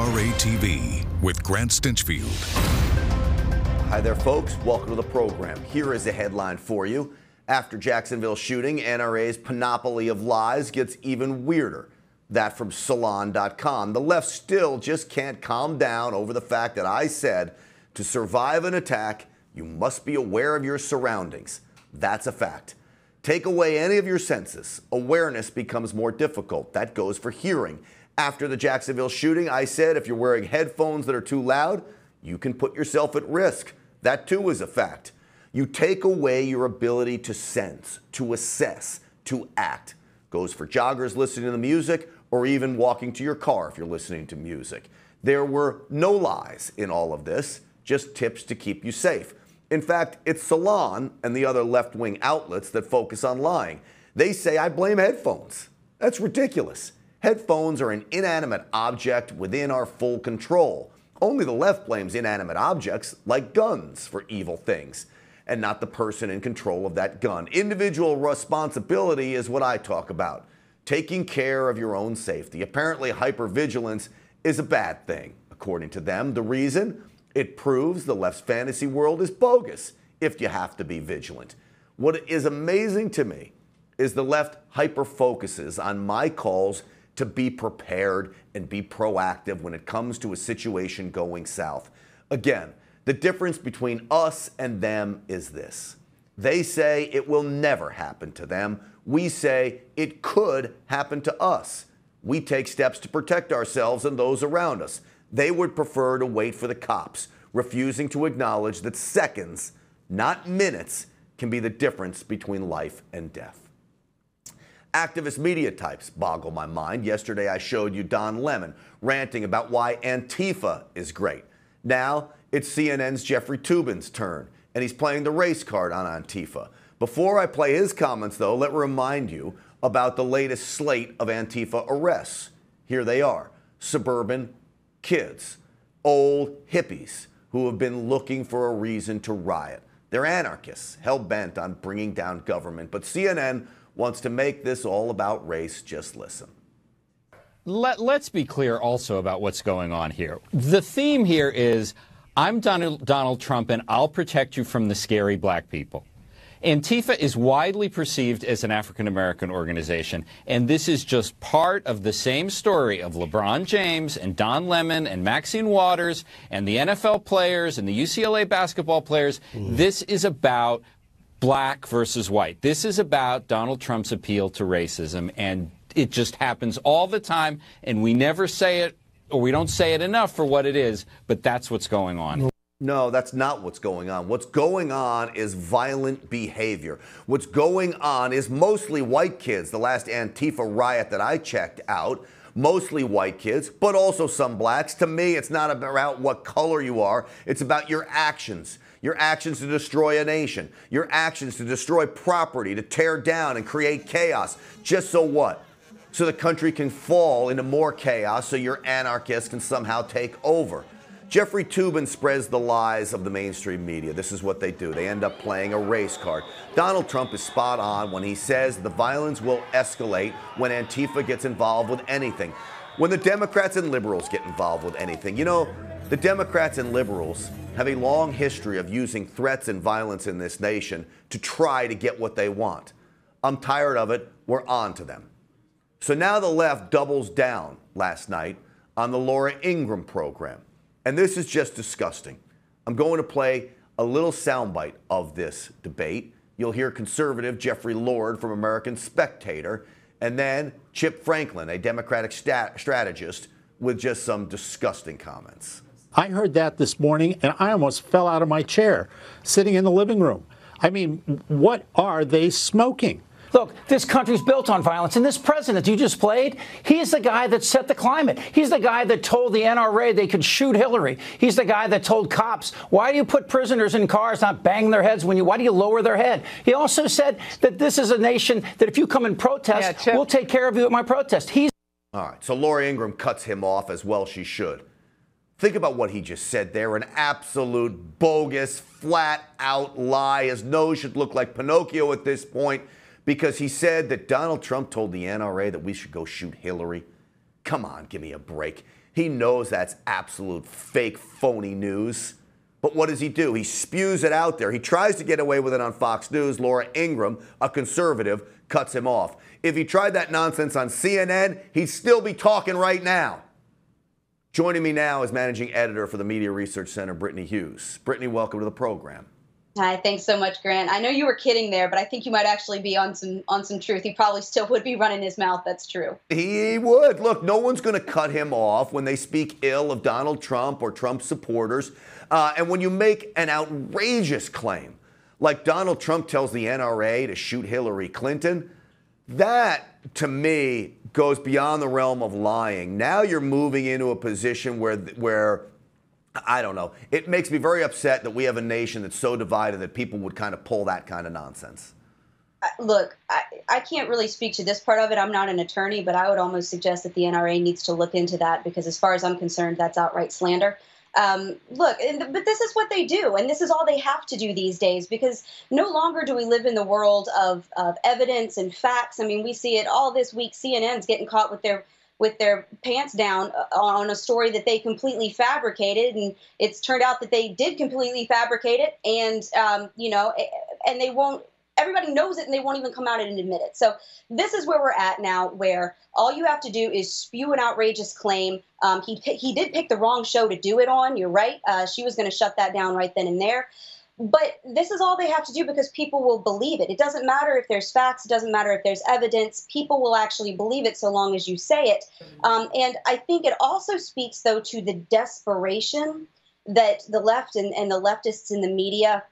NRATV with Grant Stinchfield. Hi there, folks. Welcome to the program. Here is a headline for you. After Jacksonville shooting, NRA's panoply of lies gets even weirder. That from Salon.com. The left still just can't calm down over the fact that I said to survive an attack, you must be aware of your surroundings. That's a fact. Take away any of your senses. Awareness becomes more difficult. That goes for hearing. After the Jacksonville shooting, I said if you're wearing headphones that are too loud, you can put yourself at risk. That too is a fact. You take away your ability to sense, to assess, to act. Goes for joggers listening to the music or even walking to your car if you're listening to music. There were no lies in all of this, just tips to keep you safe. In fact, it's Salon and the other left-wing outlets that focus on lying. They say I blame headphones. That's ridiculous. Headphones are an inanimate object within our full control. Only the left blames inanimate objects like guns for evil things, and not the person in control of that gun. Individual responsibility is what I talk about. Taking care of your own safety. Apparently, hypervigilance is a bad thing, according to them. The reason? It proves the left's fantasy world is bogus if you have to be vigilant. What is amazing to me is the left hyper-focuses on my calls to be prepared and be proactive when it comes to a situation going south. Again, the difference between us and them is this. They say it will never happen to them. We say it could happen to us. We take steps to protect ourselves and those around us. They would prefer to wait for the cops, refusing to acknowledge that seconds, not minutes, can be the difference between life and death. Activist media types boggle my mind. Yesterday I showed you Don Lemon ranting about why Antifa is great. Now it's CNN's Jeffrey Toobin's turn, and he's playing the race card on Antifa. Before I play his comments, though, let me remind you about the latest slate of Antifa arrests. Here they are. Suburban kids, old hippies who have been looking for a reason to riot. They're anarchists, hell-bent on bringing down government, but CNN wants to make this all about race. Just listen. Let's be clear also about what's going on here. The theme here is, I'm Donald Trump, and I'll protect you from the scary black people. Antifa is widely perceived as an African-American organization, and this is just part of the same story of LeBron James and Don Lemon and Maxine Waters and the NFL players and the UCLA basketball players. This is about black versus white. This is about Donald Trump's appeal to racism, and it just happens all the time, and we never say it, or we don't say it enough for what it is, but that's what's going on. No, that's not what's going on. What's going on is violent behavior. What's going on is mostly white kids. The last Antifa riot that I checked out, mostly white kids, but also some blacks. To me, it's not about what color you are. It's about your actions. Your actions to destroy a nation. Your actions to destroy property, to tear down and create chaos. Just so what? So the country can fall into more chaos so your anarchists can somehow take over. Jeffrey Toobin spreads the lies of the mainstream media. This is what they do. They end up playing a race card. Donald Trump is spot on when he says the violence will escalate when Antifa gets involved with anything. When the Democrats and liberals get involved with anything. You know, the Democrats and liberals have a long history of using threats and violence in this nation to try to get what they want. I'm tired of it. We're on to them. So now the left doubles down last night on the Laura Ingraham program. And this is just disgusting. I'm going to play a little soundbite of this debate. You'll hear conservative Jeffrey Lord from American Spectator, and then Chip Franklin, a Democratic strategist, with just some disgusting comments. I heard that this morning, and I almost fell out of my chair sitting in the living room. I mean, what are they smoking? Look, this country's built on violence, and this president you just played, he's the guy that set the climate. He's the guy that told the NRA they could shoot Hillary. He's the guy that told cops, why do you put prisoners in cars, not bang their heads why do you lower their head? He also said that this is a nation that if you come and protest, we'll take care of you at my protest. All right, so Laura Ingraham cuts him off, as well she should. Think about what he just said there, an absolute bogus, flat-out lie. His nose should look like Pinocchio at this point, because he said that Donald Trump told the NRA that we should go shoot Hillary. Come on, give me a break. He knows that's absolute fake, phony news. But what does he do? He spews it out there. He tries to get away with it on Fox News. Laura Ingraham, a conservative, cuts him off. If he tried that nonsense on CNN, he'd still be talking right now. Joining me now is managing editor for the Media Research Center, Brittany Hughes. Brittany, welcome to the program. Hi, thanks so much, Grant. I know you were kidding there, but I think you might actually be on some truth. He probably still would be running his mouth. That's true. He would. Look, no one's going to cut him off when they speak ill of Donald Trump or Trump supporters. And when you make an outrageous claim, like Donald Trump tells the NRA to shoot Hillary Clinton, that, to me, goes beyond the realm of lying. Now you're moving into a position where I don't know. It makes me very upset that we have a nation that's so divided that people would kind of pull that kind of nonsense. Look, I can't really speak to this part of it. I'm not an attorney, but I would almost suggest that the NRA needs to look into that because as far as I'm concerned, that's outright slander. But this is what they do, and this is all they have to do these days because no longer do we live in the world of evidence and facts. I mean, we see it all this week. CNN's getting caught with their pants down on a story that they completely fabricated, and it's turned out that they did completely fabricate it, and and they won't. Everybody knows it, and they won't even come out and admit it. So this is where we're at now, where all you have to do is spew an outrageous claim. He did pick the wrong show to do it on. You're right. She was going to shut that down right then and there. But this is all they have to do because people will believe it. It doesn't matter if there's facts. It doesn't matter if there's evidence. People will actually believe it so long as you say it. And I think it also speaks, though, to the desperation that the left and the leftists in the media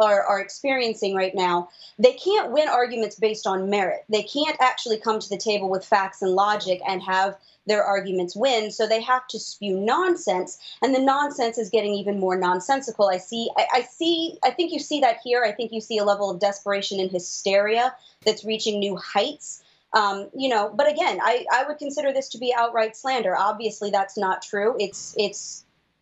are experiencing right now. They can't win arguments based on merit. They can't actually come to the table with facts and logic and have their arguments win. So they have to spew nonsense, and the nonsense is getting even more nonsensical. I think you see that here. I think you see a level of desperation and hysteria that's reaching new heights. But again, I would consider this to be outright slander. Obviously, that's not true.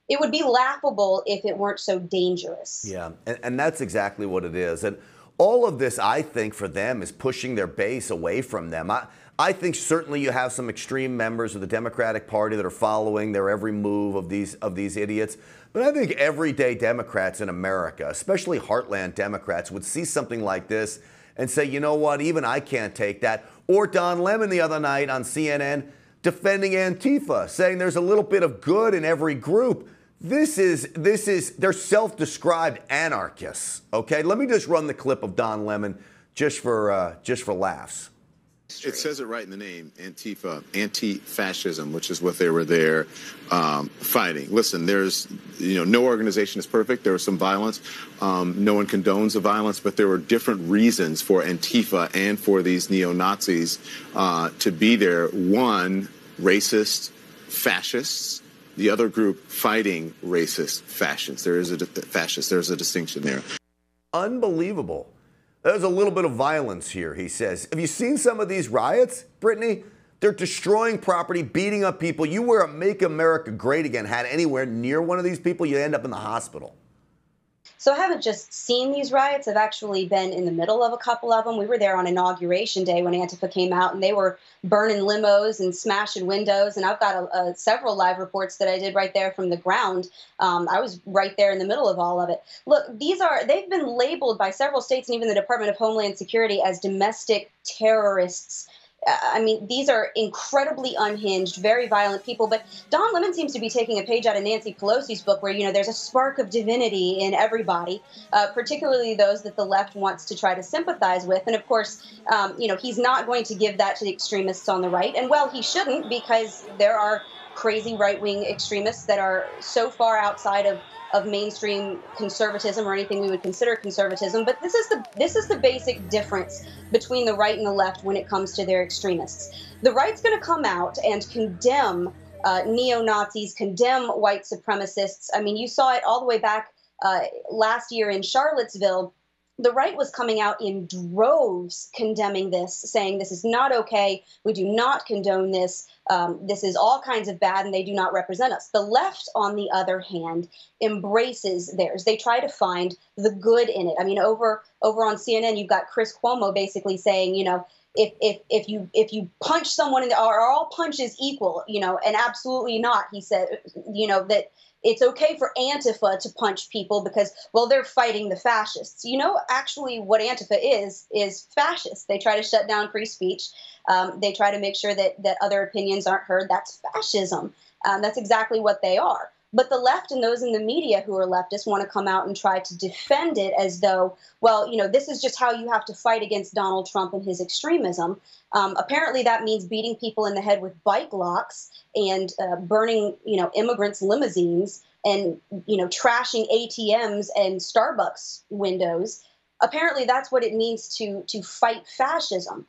It would be laughable if it weren't so dangerous. Yeah, and that's exactly what it is. And all of this, I think, for them is pushing their base away from them. I think certainly you have some extreme members of the Democratic Party that are following their every move of these idiots. But I think everyday Democrats in America, especially heartland Democrats, would see something like this and say, you know what, even I can't take that. Or Don Lemon the other night on CNN defending Antifa, saying there's a little bit of good in every group. They're self-described anarchists. Okay, let me just run the clip of Don Lemon just for laughs. It says it right in the name, Antifa, anti-fascism, which is what they were there fighting. Listen, there's, no organization is perfect. There was some violence. No one condones the violence, but there were different reasons for Antifa and for these neo-Nazis to be there. One, racist fascists. The other group fighting racist fascists. There's a distinction there. Unbelievable. There's a little bit of violence here, he says. Have you seen some of these riots, Brittany? They're destroying property, beating up people. You wear a Make America Great Again hat anywhere near one of these people, you end up in the hospital. So I haven't just seen these riots. I've actually been in the middle of a couple of them. We were there on Inauguration Day when Antifa came out, and they were burning limos and smashing windows. And I've got several live reports that I did right there from the ground. I was right there in the middle of all of it. Look, they've been labeled by several states and even the Department of Homeland Security as domestic terrorists. I mean, these are incredibly unhinged, very violent people. But Don Lemon seems to be taking a page out of Nancy Pelosi's book where, there's a spark of divinity in everybody, particularly those that the left wants to try to sympathize with. And, of course, he's not going to give that to the extremists on the right. And, well, he shouldn't, because there are crazy right-wing extremists that are so far outside of mainstream conservatism or anything we would consider conservatism. But this is the basic difference between the right and the left when it comes to their extremists. The right's going to come out and condemn neo-Nazis, condemn white supremacists. I mean, you saw it all the way back last year in Charlottesville. The right was coming out in droves condemning this, saying this is not okay. We do not condone this. This is all kinds of bad, and they do not represent us. The left, on the other hand, embraces theirs. They try to find the good in it. I mean, over on CNN, you've got Chris Cuomo basically saying, if you punch someone in the, are all punches equal, and absolutely not. He said, that it's okay for Antifa to punch people because, well, they're fighting the fascists. Actually what Antifa is fascist. They try to shut down free speech. They try to make sure that other opinions aren't heard. That's fascism. That's exactly what they are. But the left and those in the media who are leftists want to come out and try to defend it as though, well, this is just how you have to fight against Donald Trump and his extremism. Apparently that means beating people in the head with bike locks and burning, immigrants' limousines and, trashing ATMs and Starbucks windows. Apparently that's what it means to fight fascism.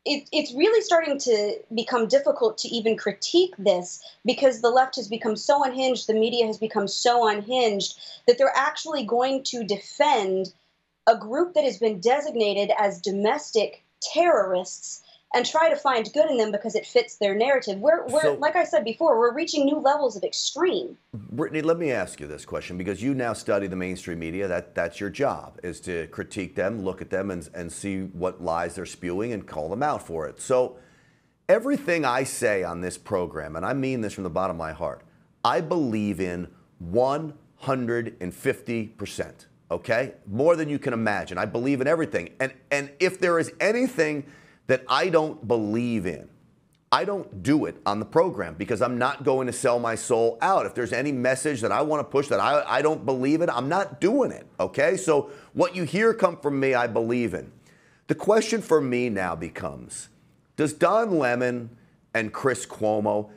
It's really starting to become difficult to even critique this because the left has become so unhinged, the media has become so unhinged that they're actually going to defend a group that has been designated as domestic terrorists and try to find good in them because it fits their narrative. We're like I said before, we're reaching new levels of extreme. Brittany, let me ask you this question, because you now study the mainstream media. That's your job, is to critique them, look at them, and see what lies they're spewing and call them out for it. So everything I say on this program, and I mean this from the bottom of my heart, I believe in 150%, okay? More than you can imagine. I believe in everything. And if there is anything that I don't believe in, I don't do it on the program, because I'm not going to sell my soul out. If there's any message that I want to push that I don't believe in, I'm not doing it, okay? So what you hear come from me, I believe in. The question for me now becomes, does Don Lemon and Chris Cuomo,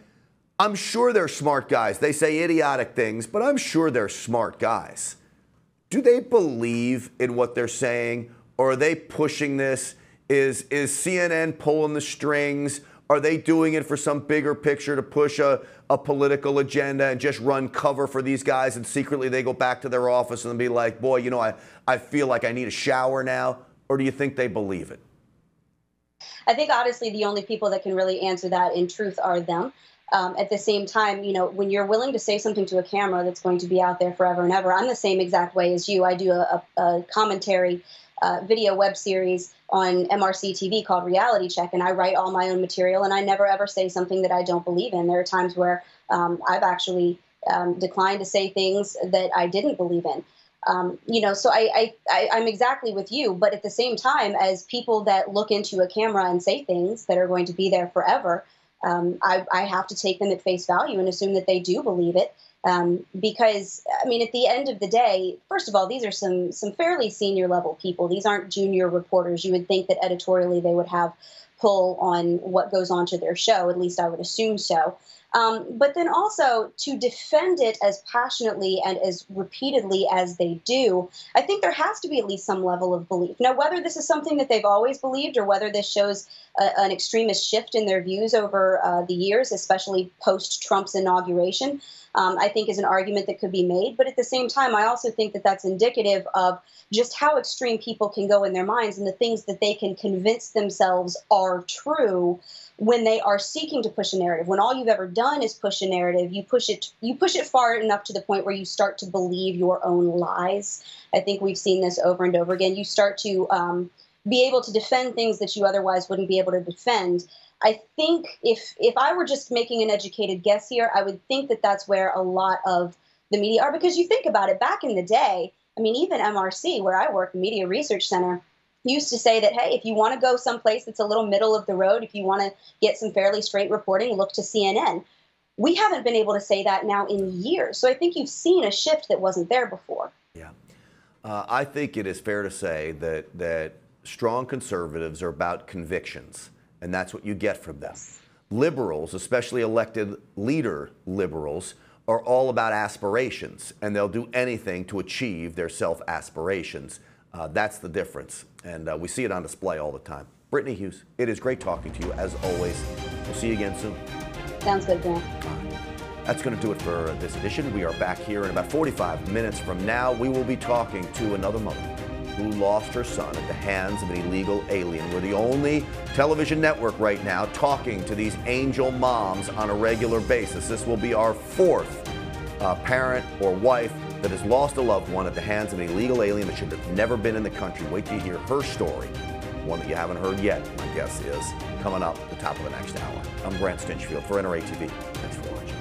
I'm sure they're smart guys. They say idiotic things, but I'm sure they're smart guys. Do they believe in what they're saying, or are they pushing this? Is CNN pulling the strings? Are they doing it for some bigger picture to push a political agenda and just run cover for these guys, and secretly they go back to their office and be like, boy, I feel like I need a shower now? Or do you think they believe it? I think honestly the only people that can really answer that in truth are them. At the same time, when you're willing to say something to a camera that's going to be out there forever and ever, I'm the same exact way as you. I do a commentary video web series on NRATV called Reality Check, and I write all my own material, and I never ever say something that I don't believe in. There are times where I've actually declined to say things that I didn't believe in. So I'm exactly with you, but at the same time, as people that look into a camera and say things that are going to be there forever, I have to take them at face value and assume that they do believe it. Because, I mean, at the end of the day, first of all, these are some fairly senior level people. These aren't junior reporters. You would think that editorially they would have pull on what goes on to their show. At least I would assume so. But then also to defend it as passionately and as repeatedly as they do, I think there has to be at least some level of belief. Now, whether this is something that they've always believed or whether this shows an extremist shift in their views over the years, especially post-Trump's inauguration, I think is an argument that could be made. But at the same time, I also think that that's indicative of just how extreme people can go in their minds and the things that they can convince themselves are true when they are seeking to push a narrative. When all you've ever done is push a narrative, you push it far enough to the point where you start to believe your own lies. I think we've seen this over and over again. You start to be able to defend things that you otherwise wouldn't be able to defend. I think if I were just making an educated guess here, I would think that that's where a lot of the media are, because you think about it, back in the day, I mean, even MRC, where I work, the Media Research Center, used to say that, hey, if you want to go someplace that's a little middle of the road, if you want to get some fairly straight reporting, look to CNN. We haven't been able to say that now in years. So I think you've seen a shift that wasn't there before. Yeah. I think it is fair to say that strong conservatives are about convictions, and that's what you get from them. Liberals, especially elected leader liberals, are all about aspirations, and they'll do anything to achieve their self-aspirations. That's the difference, and we see it on display all the time. Brittany Hughes, it is great talking to you, as always. We'll see you again soon. Sounds good, Grant. That's going to do it for this edition. We are back here in about 45 minutes from now. We will be talking to another mother who lost her son at the hands of an illegal alien. We're the only television network right now talking to these angel moms on a regular basis. This will be our fourth parent or wife that has lost a loved one at the hands of an illegal alien that should have never been in the country. Wait till you hear her story one that you haven't heard yet, my guess is, coming up at the top of the next hour. I'm Grant Stinchfield for NRATV. Thanks for watching.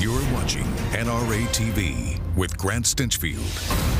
You're watching NRATV with Grant Stinchfield.